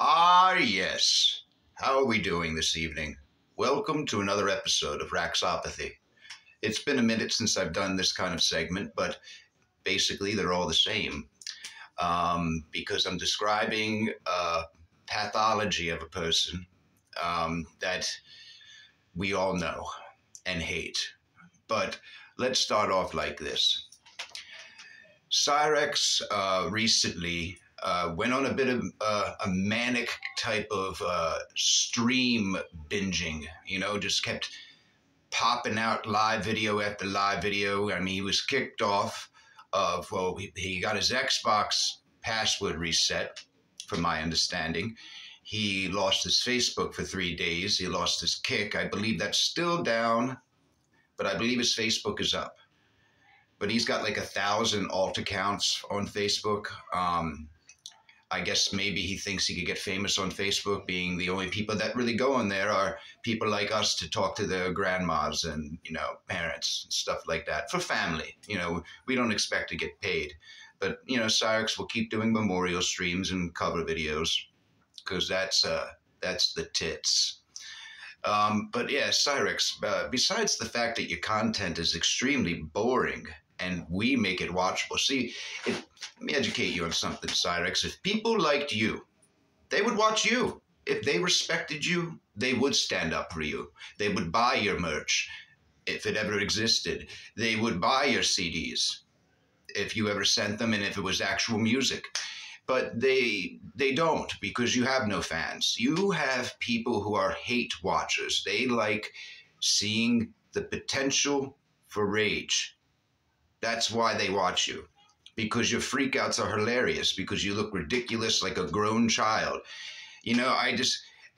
Ah, yes. How are we doing this evening? Welcome to another episode of RAXXOPATHY. It's been a minute since I've done this kind of segment, but basically they're all the same because I'm describing a pathology of a person that we all know and hate. But let's start off like this. Cyrex recently went on a bit of a manic type of stream binging, just kept popping out live video after live video. I mean, he was kicked off he got his Xbox password reset, from my understanding. He lost his Facebook for 3 days. He lost his Kick. I believe that's still down, but I believe his Facebook is up. But he's got like 1,000 alt accounts on Facebook. I guess maybe he thinks he could get famous on Facebook, being the only people that really go on there are people like us to talk to their grandmas and, parents and stuff like that for family. We don't expect to get paid. But, Cyrex will keep doing memorial streams and cover videos because that's the tits. But yeah, Cyrex, besides the fact that your content is extremely boring and we make it watchable. See, let me educate you on something, Cyrex. If people liked you, they would watch you. If they respected you, they would stand up for you. They would buy your merch, if it ever existed. They would buy your CDs, if you ever sent them and if it was actual music. But they don't, because you have no fans. You have people who are hate watchers. They like seeing the potential for rage. That's why they watch you, because your freakouts are hilarious, because you look ridiculous like a grown child.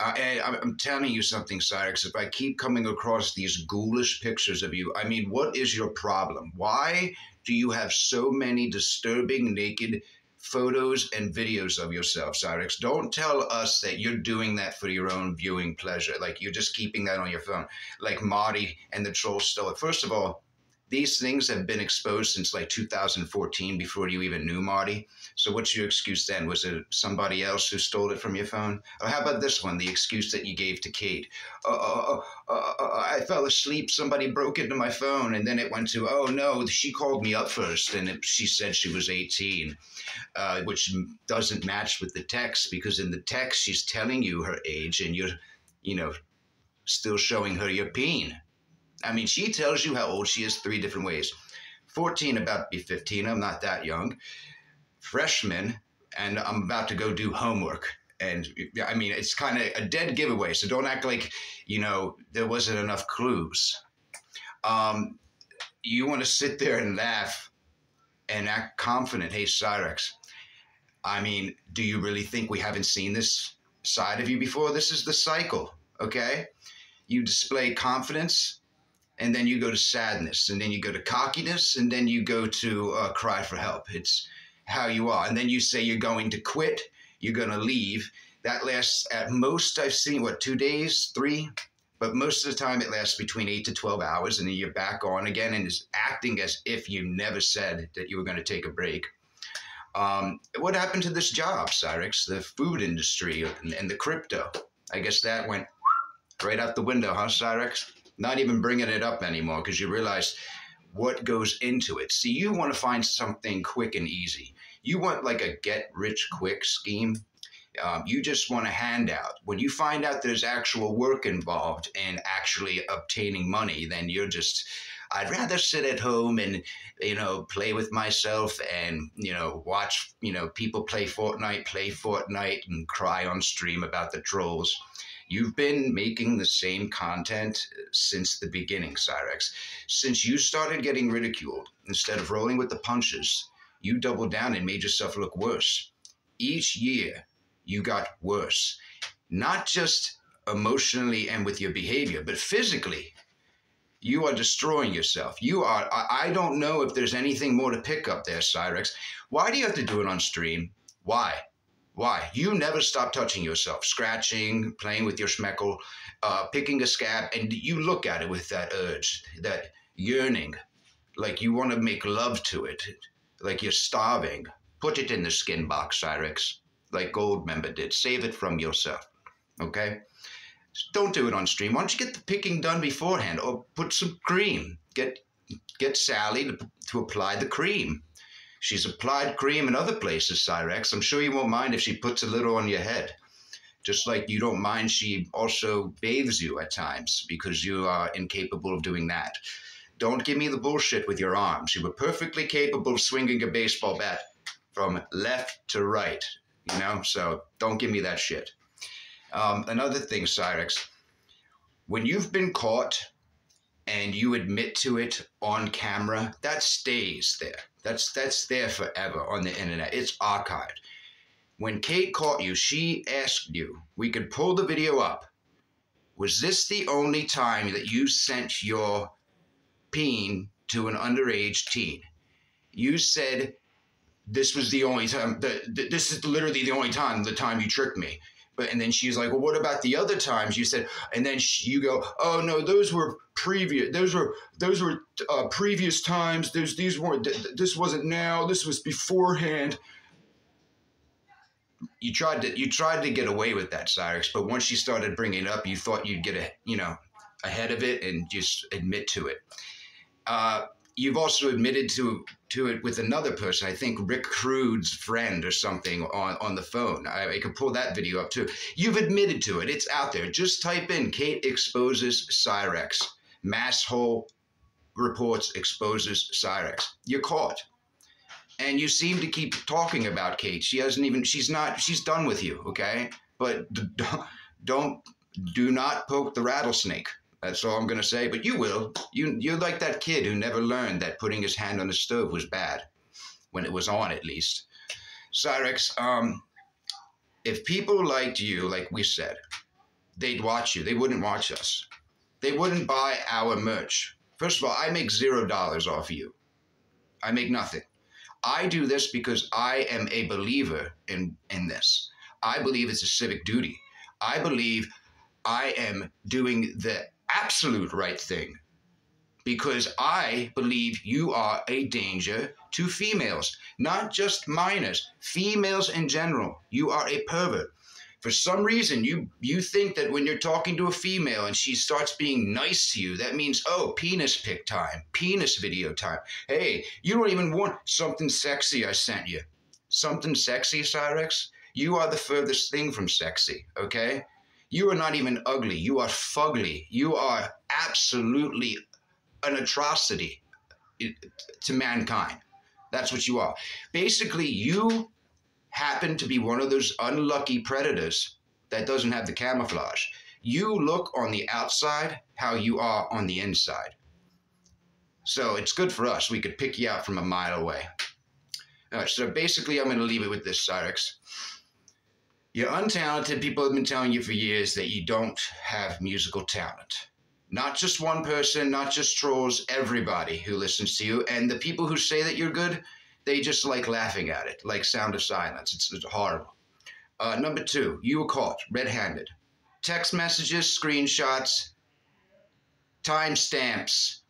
I'm telling you something, Cyrex. If I keep coming across these ghoulish pictures of you, I mean, what is your problem? Why do you have so many disturbing naked photos and videos of yourself, Cyrex? Don't tell us that you're doing that for your own viewing pleasure, like you're just keeping that on your phone, like Marty and the Troll Stoic. First of all, these things have been exposed since like 2014, before you even knew Marty. So what's your excuse then? Was it somebody else who stole it from your phone? Or how about this one, the excuse that you gave to Kate? I fell asleep, somebody broke into my phone, and then it went to, oh no, she called me up first, and she said she was 18, which doesn't match with the text, because in the text she's telling you her age, and you're, still showing her your peen. I mean, she tells you how old she is 3 different ways. 14, about to be 15. I'm not that young. Freshman, and I'm about to go do homework. And I mean, it's kind of a dead giveaway. So don't act like, there wasn't enough clues. You want to sit there and laugh and act confident. Hey, Cyrex, I mean, do you really think we haven't seen this side of you before? This is the cycle, okay? You display confidence, and then you go to sadness, and then you go to cockiness, and then you go to cry for help. It's how you are. And then you say you're going to quit, you're going to leave. That lasts at most, I've seen, 2 days, 3? But most of the time it lasts between 8 to 12 hours, and then you're back on again and is acting as if you never said that you were going to take a break. What happened to this job, Cyrex? The food industry and the crypto. I guess that went right out the window, huh, Cyrex? Not even bringing it up anymore, because you realize what goes into it. See, you want to find something quick and easy. You want like a get-rich-quick scheme. You just want a handout. When you find out there's actual work involved in actually obtaining money, then you're just, I'd rather sit at home and, play with myself and, watch, people play Fortnite and cry on stream about the trolls. You've been making the same content since the beginning, Cyrex. Since you started getting ridiculed, instead of rolling with the punches, you doubled down and made yourself look worse. Each year, you got worse. Not just emotionally and with your behavior, but physically. You are destroying yourself. I don't know if there's anything more to pick up there, Cyrex. Why do you have to do it on stream? Why? Why? You never stop touching yourself, scratching, playing with your schmeckle, picking a scab, and you look at it with that urge, that yearning, like you want to make love to it, like you're starving. Put it in the skin box, Cyrex. like Goldmember did. Save it from yourself, okay? Don't do it on stream. Why don't you get the picking done beforehand, or put some cream? Get Sally to apply the cream. She's applied cream in other places, Cyrex. I'm sure you won't mind if she puts a little on your head. Just like you don't mind she also bathes you at times because you are incapable of doing that. Don't give me the bullshit with your arms. You were perfectly capable of swinging a baseball bat from left to right, you know? So don't give me that shit. Another thing, Cyrex, when you've been caught and you admit to it on camera, that stays there. That's there forever on the internet. It's archived. When Kate caught you, she asked you, we could pull the video up. Was this the only time that you sent your peen to an underage teen? You said this was the only time, this is literally the only time, the time you tricked me. And then she's like, well, what about the other times? You said, and then you go, oh no, those were previous. Those were previous times. These weren't. This wasn't now. This was beforehand. You tried to get away with that, Cyrus. But once you started bringing it up, you thought you'd get ahead of it and just admit to it. You've also admitted to it with another person, I think Rick Crude's friend or something on the phone. I could pull that video up too. You've admitted to it. It's out there. Just type in Kate exposes Cyrex. Masshole reports exposes Cyrex. You're caught. And you seem to keep talking about Kate. She's done with you, okay? But do not poke the rattlesnake. That's all I'm going to say, but you will. You're like that kid who never learned that putting his hand on the stove was bad, when it was on at least. Cyrex, if people liked you, like we said, they'd watch you. They wouldn't watch us. They wouldn't buy our merch. First of all, I make $0 off you. I make nothing. I do this because I am a believer in this. I believe it's a civic duty. I believe I am doing the absolute right thing because I believe you are a danger to females, not just minors, females in general. You are a pervert. For some reason, you think that when you're talking to a female and she starts being nice to you, that means, oh, penis pic time, penis video time. Hey, you don't even want something sexy I sent you. Something sexy, Cyrex? You are the furthest thing from sexy, okay? You are not even ugly. You are fugly. You are absolutely an atrocity to mankind. That's what you are. Basically, you happen to be one of those unlucky predators that doesn't have the camouflage. You look on the outside how you are on the inside. So it's good for us. We could pick you out from a mile away. All right, so basically, I'm going to leave it with this, Cyrex. You're untalented. People have been telling you for years that you don't have musical talent. Not just one person, not just trolls, everybody who listens to you. And the people who say that you're good, they just like laughing at it, like Sound of Silence. It's horrible. Number 2, you were caught red-handed. Text messages, screenshots, timestamps.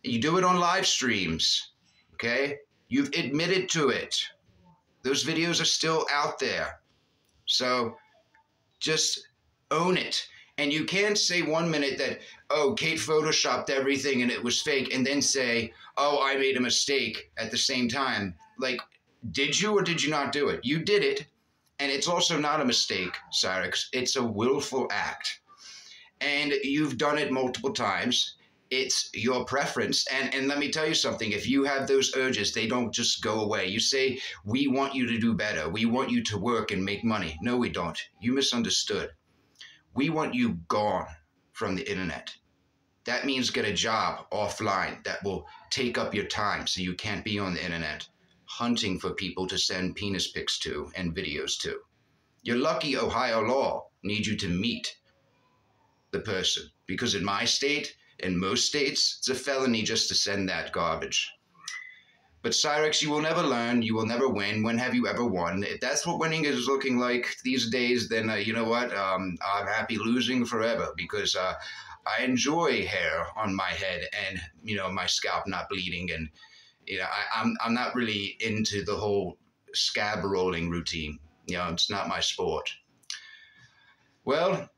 You do it on live streams, okay? You've admitted to it. Those videos are still out there. So just own it. And you can't say 1 minute that, oh, Kate photoshopped everything and it was fake, and then say, oh, I made a mistake at the same time. Like, did you or did you not do it? You did it. And it's also not a mistake, Cyrex. It's a willful act. And you've done it multiple times. It's your preference. And let me tell you something. If you have those urges, they don't just go away. You say, we want you to do better. We want you to work and make money. No, we don't. You misunderstood. We want you gone from the internet. That means get a job offline that will take up your time so you can't be on the internet hunting for people to send penis pics to and videos to. You're lucky Ohio law needs you to meet the person, because in my state, in most states, it's a felony just to send that garbage. But Cyrex, you will never learn. You will never win. When have you ever won? If that's what winning is looking like these days, then you know what? I'm happy losing forever, because I enjoy hair on my head and, you know, my scalp not bleeding. And, you know, I'm not really into the whole scab rolling routine. It's not my sport. Well,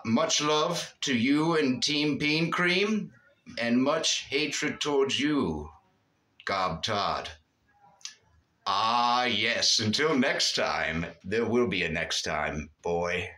much love to you and Team Bean Cream, and much hatred towards you, Gob Todd. Ah, yes, until next time. There will be a next time, boy.